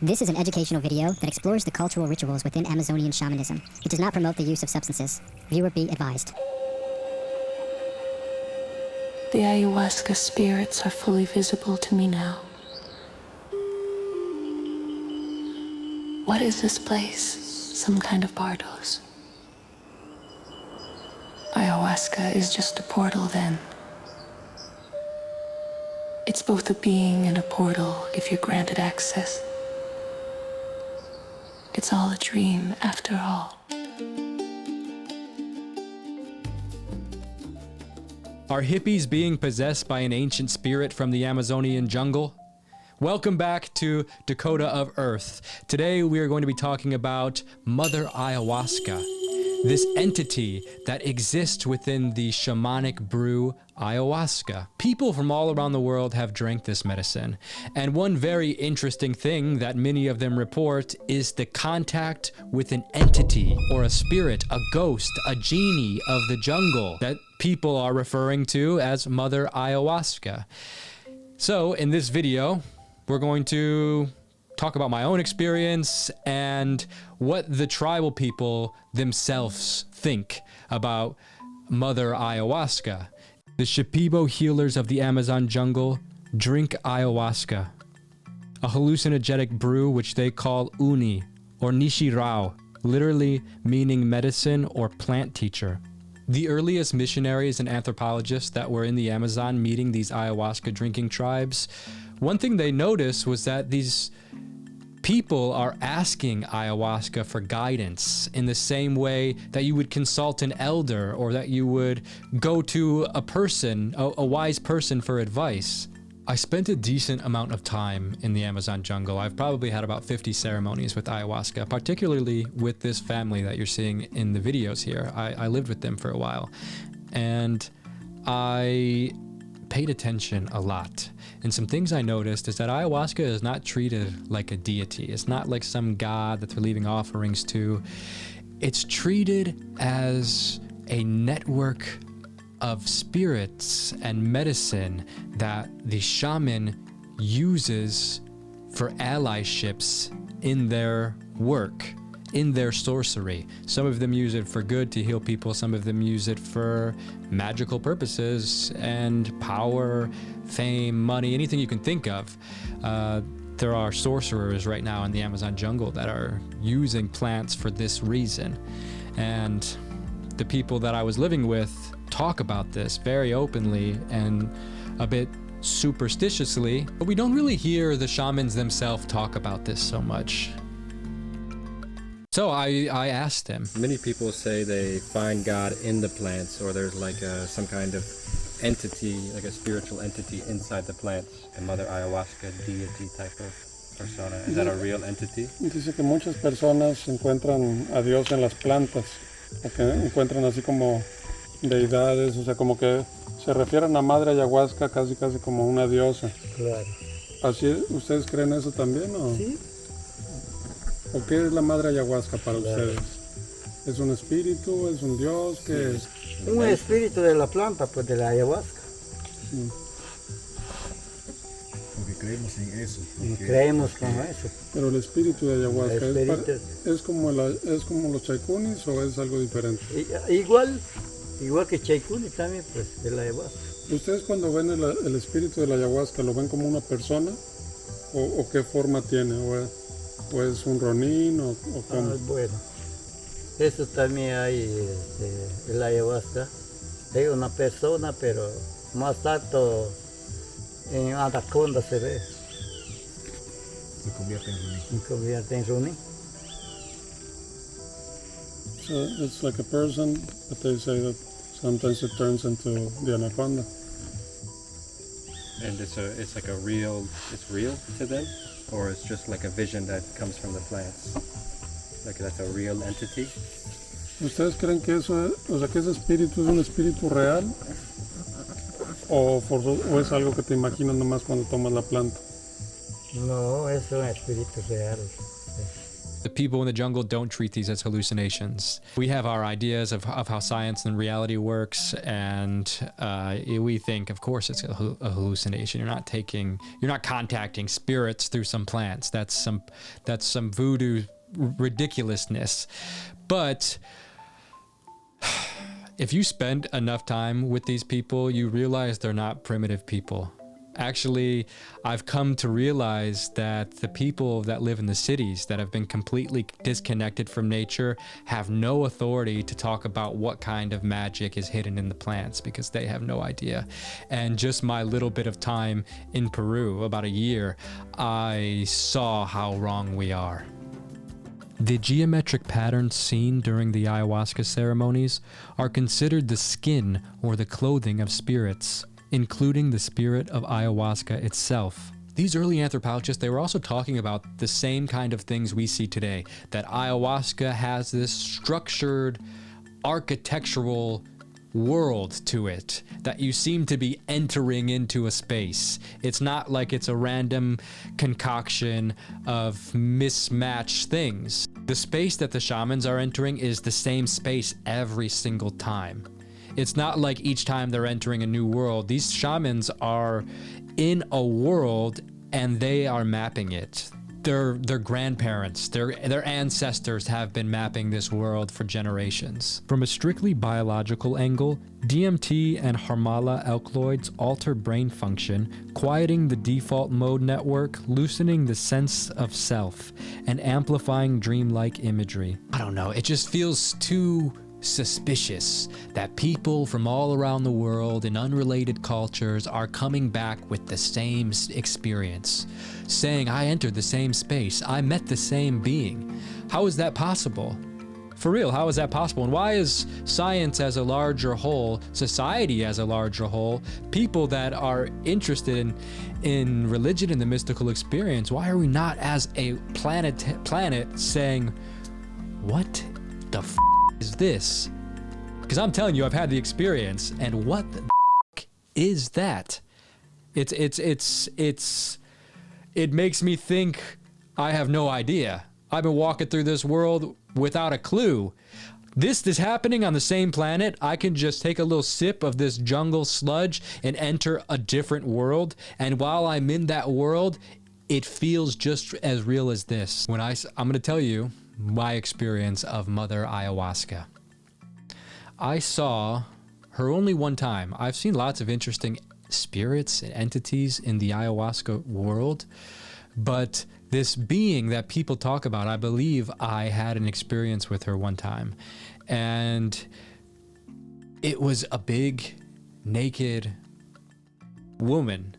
This is an educational video that explores the cultural rituals within Amazonian shamanism. It does not promote the use of substances. Viewer be advised. The Ayahuasca spirits are fully visible to me now. What is this place? Some kind of bardos? Ayahuasca is just a portal then. It's both a being and a portal if you're granted access. It's all a dream after all. Are hippies being possessed by an ancient spirit from the Amazonian jungle? Welcome back to Dakota of Earth. Today we are going to be talking about Mother Ayahuasca, this entity that exists within the shamanic brew ayahuasca. People from all around the world have drank this medicine, and one very interesting thing that many of them report is the contact with an entity or a spirit, a ghost, a genie of the jungle that people are referring to as Mother Ayahuasca. So in this video, we're going to talk about my own experience and what the tribal people themselves think about Mother Ayahuasca. The Shipibo healers of the Amazon jungle drink ayahuasca, a hallucinogenic brew which they call uni or nishirao, literally meaning medicine or plant teacher. The earliest missionaries and anthropologists that were in the Amazon meeting these ayahuasca drinking tribes, one thing they noticed was that these people are asking ayahuasca for guidance in the same way that you would consult an elder or that you would go to a person, a wise person for advice. I spent a decent amount of time in the Amazon jungle. I've probably had about 50 ceremonies with ayahuasca, particularly with this family that you're seeing in the videos here. I lived with them for a while, and I paid attention a lot. And some things I noticed is that ayahuasca is not treated like a deity. It's not like some god that they're leaving offerings to. It's treated as a network of spirits and medicine that the shaman uses for allyships in their work, in their sorcery. Some of them use it for good to heal people. Some of them use it for magical purposes and power, fame, money, anything you can think of. There are sorcerers right now in the Amazon jungle that are using plants for this reason. And the people that I was living with talk about this very openly and a bit superstitiously, but we don't really hear the shamans themselves talk about this so much. So I asked him. Many people say they find God in the plants, or there's like some kind of entity, like a spiritual entity inside the plants, a Mother Ayahuasca deity type of persona. Is that a real entity? Dice que muchas personas encuentran a Dios en las plantas, o que encuentran así como deidades, o sea, como que se refieren a Madre Ayahuasca casi como una diosa. Claro. ¿Así ustedes creen eso también o? Sí. ¿O qué es la Madre Ayahuasca para ustedes? ¿Es un espíritu? ¿Es un dios? ¿Qué es? Un espíritu de la planta, pues de la ayahuasca. Sí. Porque creemos en eso. Y creemos con eso. Pero el espíritu de Ayahuasca, El espíritu- ¿es como los chaikunis o es algo diferente? Igual que Chaikuni también, pues, de la ayahuasca. ¿Ustedes cuando ven el espíritu de la Ayahuasca lo ven como una persona? ¿O qué forma tiene? ¿O es un ronín o cómo? Bueno, eso también hay en la ayahuasca. Hay una persona, pero más alto en anaconda se ve. Se convierte en Runí. Se convierte en Runi. So it's like a person, but they say that sometimes it turns into the anaconda. And it's like it's real to them? Or it's just like a vision that comes from the plants? Like that's a real entity? ¿Ustedes creen que eso o sea, que ese espíritu es un espíritu real? ¿O es algo que te imaginas nomás cuando tomas la planta? No, es un espíritu real. The people in the jungle don't treat these as hallucinations. We have our ideas of how science and reality works, and we think, of course, it's a hallucination. You're not contacting spirits through some plants. That's some voodoo ridiculousness. But if you spend enough time with these people, you realize they're not primitive people. Actually, I've come to realize that the people that live in the cities that have been completely disconnected from nature have no authority to talk about what kind of magic is hidden in the plants, because they have no idea. And just my little bit of time in Peru, about a year, I saw how wrong we are. The geometric patterns seen during the ayahuasca ceremonies are considered the skin or the clothing of spirits, including the spirit of ayahuasca itself. These early anthropologists, they were also talking about the same kind of things we see today, that ayahuasca has this structured architectural world to it, that you seem to be entering into a space. It's not like it's a random concoction of mismatched things. The space that the shamans are entering is the same space every single time. It's not like each time they're entering a new world. These shamans are in a world and they are mapping it. Their grandparents, their ancestors have been mapping this world for generations. From a strictly biological angle, DMT and Harmala alkaloids alter brain function, quieting the default mode network, loosening the sense of self, and amplifying dreamlike imagery. I don't know, it just feels too suspicious that people from all around the world in unrelated cultures are coming back with the same experience, saying, I entered the same space, I met the same being. How is that possible? For real, how is that possible? And why is science as a larger whole, society as a larger whole, people that are interested in religion and the mystical experience, why are we not as a planet saying, what the is this? Because I'm telling you, I've had the experience, and what the is that? It makes me think I have no idea. I've been walking through this world without a clue. This is happening on the same planet. I can just take a little sip of this jungle sludge and enter a different world, and while I'm in that world, it feels just as real as this. I'm going to tell you my experience of Mother Ayahuasca. I saw her only one time. I've seen lots of interesting spirits and entities in the ayahuasca world, but this being that people talk about, I believe I had an experience with her one time. And it was a big, naked woman.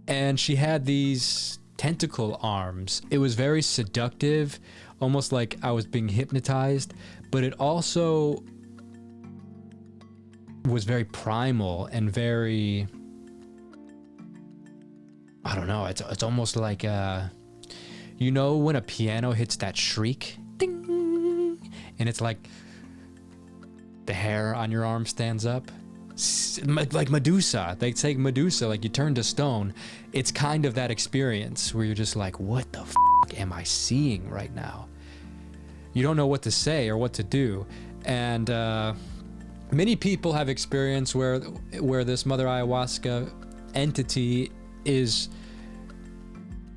And she had these tentacle arms. It was very seductive, almost like I was being hypnotized, but it also was very primal and very, I don't know, it's almost like you know when a piano hits that shriek, ding, and it's like the hair on your arm stands up, like Medusa. They say Medusa, like you turn to stone. It's kind of that experience where you're just like, what the am I seeing right now? You don't know what to say or what to do. And many people have experienced where this Mother Ayahuasca entity is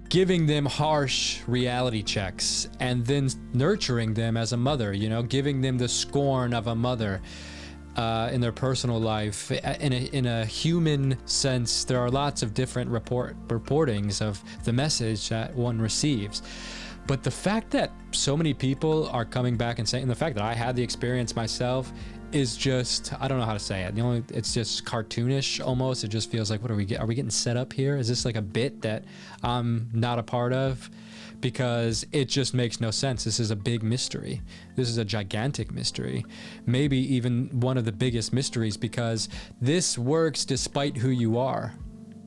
giving them harsh reality checks and then nurturing them as a mother, you know, giving them the scorn of a mother. In their personal life. In a human sense, there are lots of different reportings of the message that one receives. But the fact that so many people are coming back and saying, and the fact that I had the experience myself is just, I don't know how to say it. It's just cartoonish almost. It just feels like, what are we getting set up here? Is this like a bit that I'm not a part of? Because it just makes no sense. This is a big mystery. This is a gigantic mystery. Maybe even one of the biggest mysteries, because this works despite who you are.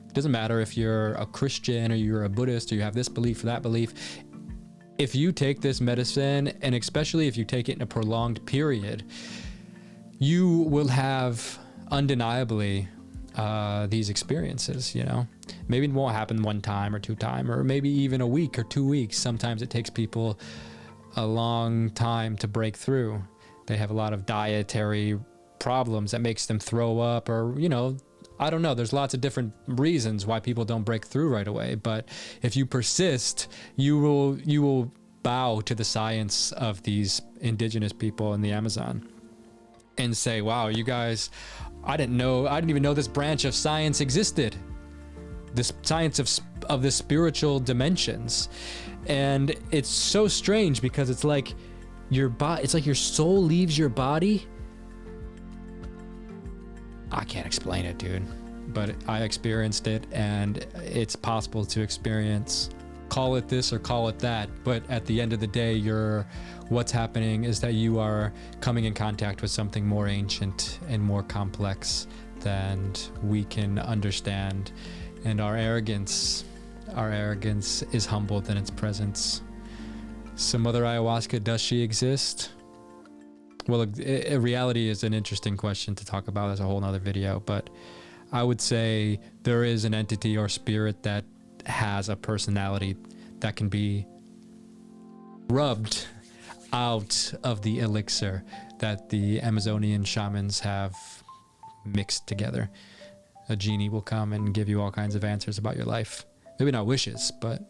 It doesn't matter if you're a Christian or you're a Buddhist or you have this belief or that belief. If you take this medicine, and especially if you take it in a prolonged period, you will have undeniably these experiences, you know. Maybe it won't happen one time or two time, or maybe even a week or 2 weeks. Sometimes it takes people a long time to break through. They have a lot of dietary problems that makes them throw up, or, you know, I don't know. There's lots of different reasons why people don't break through right away. But if you persist, you will bow to the science of these indigenous people in the Amazon and say, wow, you guys, I didn't even know this branch of science existed. This science of the spiritual dimensions. And it's so strange because it's like it's like your soul leaves your body. I can't explain it, dude, but I experienced it, and it's possible to experience. Call it this or call it that, but at the end of the day, what's happening is that you are coming in contact with something more ancient and more complex than we can understand. And our arrogance is humbled in its presence. So Mother Ayahuasca, does she exist? Well, reality is an interesting question to talk about as a whole nother video, but I would say there is an entity or spirit that has a personality that can be rubbed out of the elixir that the Amazonian shamans have mixed together. A genie will come and give you all kinds of answers about your life. Maybe not wishes, but...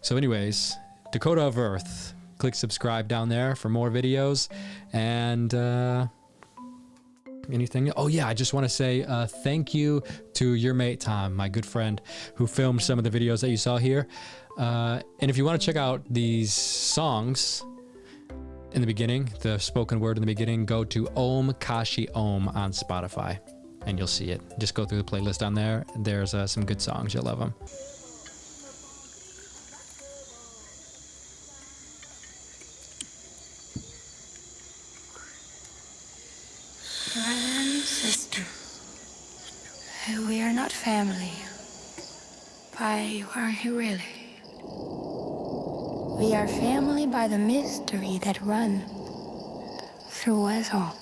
So anyways, Dakota of Earth. Click subscribe down there for more videos. And anything? Oh yeah, I just want to say thank you to your mate Tom, my good friend, who filmed some of the videos that you saw here. And if you want to check out these songs in the beginning, the spoken word in the beginning, go to Om Kashi Om on Spotify. And you'll see it. Just go through the playlist on there. There's some good songs. You'll love them. Brother and sister, we are not family, but are you really? We are family by the mystery that runs through us all.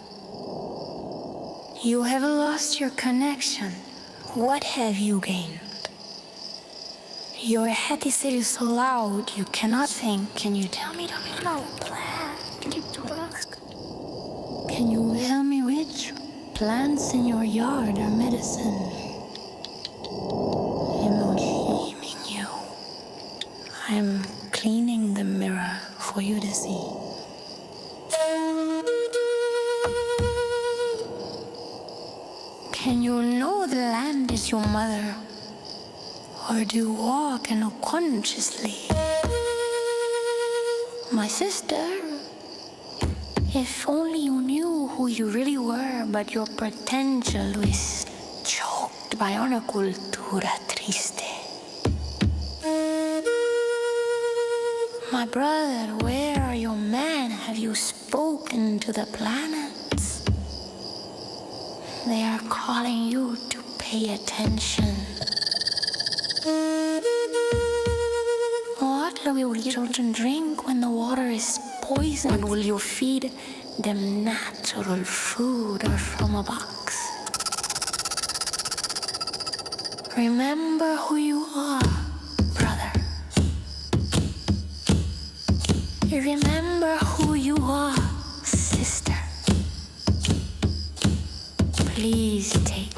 You have lost your connection. What have you gained? Your head is so loud you cannot think. Can you tell me? No, can you tell me which plants in your yard are medicine? I'm not shaming you. I'm cleaning the mirror for you to see. Can you know the land is your mother? Or do you walk unconsciously? My sister, if only you knew who you really were, but your potential is choked by una cultura triste. My brother, where are your men? Have you spoken to the planets? They are calling you to pay attention. What will your children drink when the water is poisoned? Will you feed them natural food or from a box? Remember who you are, brother. Remember who you are, sister. Please take